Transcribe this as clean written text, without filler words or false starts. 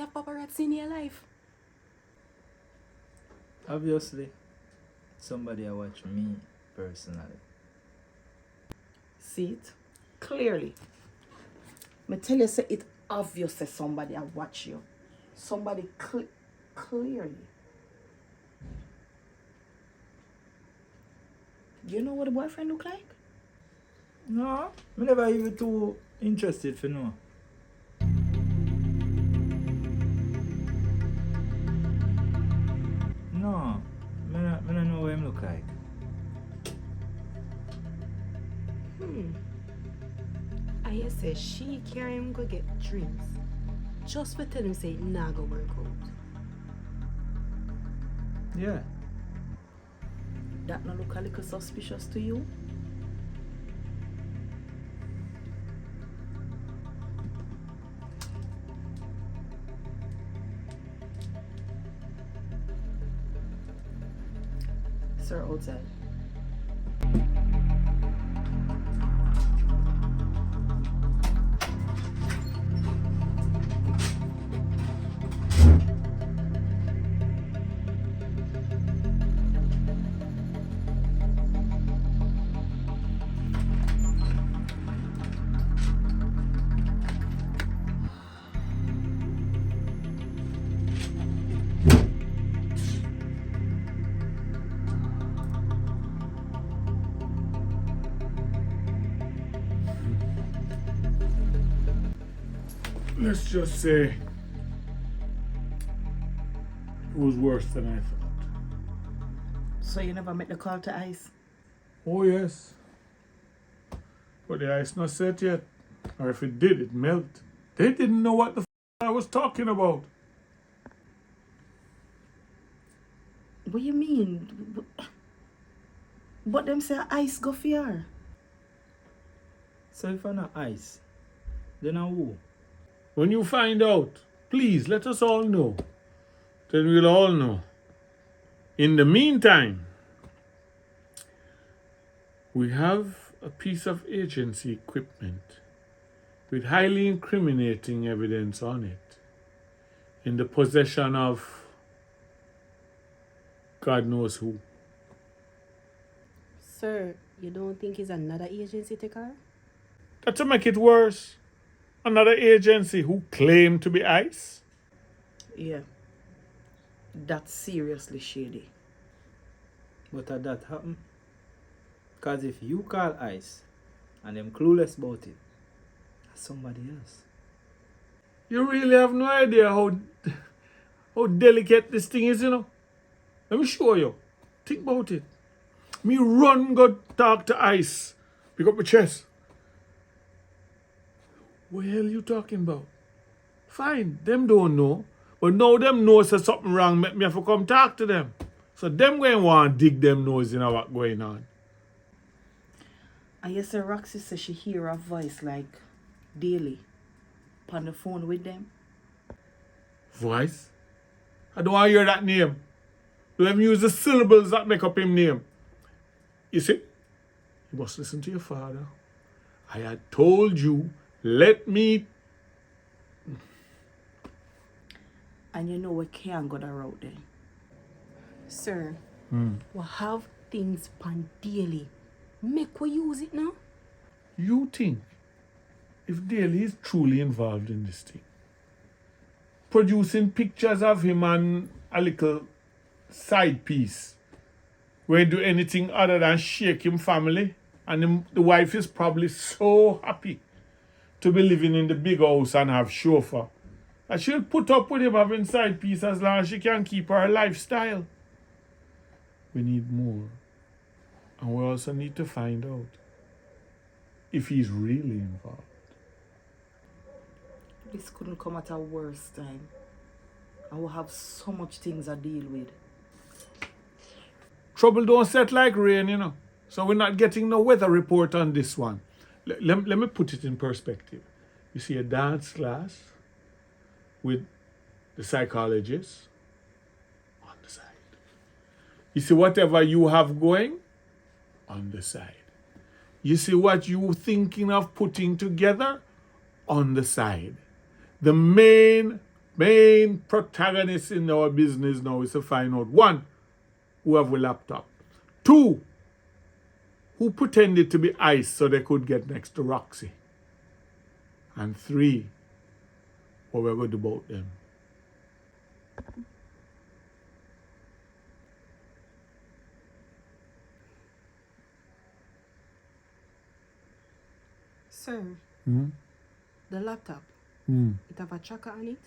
You have paparazzi in your life. Obviously, somebody I watch me personally. See it? Clearly. Me tell you, say it obvious say somebody I watch you. Somebody clearly. You know what a boyfriend look like? No, me never even too interested for know. No, me no know what him look like. I hear say she carry him go get drinks. Just for tell him say it nah go work out. Yeah. That no look a little suspicious to you? Sir, outside. Let's just say it was worse than I thought. So you never met the call to ice? Oh yes. But the ice not set yet. Or if it did, it melt. They didn't know what the I was talking about. What you mean? But them say ice go fear. So if I not ice, then I who? When you find out, please let us all know. Then we'll all know. In the meantime, we have a piece of agency equipment with highly incriminating evidence on it in the possession of God knows who. Sir, you don't think it's another agency taker? That to make it worse, another agency who claimed to be ICE. Yeah. That's seriously shady. But had that happen? Cause if you call ice and them clueless about it, that's somebody else. You really have no idea how delicate this thing is, you know. Let me show you. Think about it. Me run go talk to ICE. Pick up my chest. What the hell you talking about? Fine, them don't know. But now them know say something wrong, make me have to come talk to them. So them going want to dig them nose in what going on. I guess Roxy says she hear a voice like daily on the phone with them. Voice? I don't want to hear that name. Let him use the syllables that make up him name. You see? You must listen to your father. I had told you, let me... And you know we can't go that route then. Sir, we have things pan daily. Make we use it now? You think if Daly is truly involved in this thing, producing pictures of him and a little side piece where he do anything other than shake him family, and the wife is probably so happy to be living in the big house and have chauffeur that she'll put up with him having side piece as long as she can keep her lifestyle. We need more. And we also need to find out if he's really involved. This couldn't come at a worse time. I will have so much things I deal with. Trouble don't set like rain, you know. So we're not getting no weather report on this one. Let me put it in perspective. You see a dance class with the psychologist on the side. You see whatever you have going on the side. You see what you thinking of putting together on the side. The main main protagonist in our business now is to find out, one, who have a laptop. Two, who pretended to be Ice so they could get next to Roxy. And three, what we're going to do about them. Sir, Hmm? the laptop, Hmm. it have a tracker on it?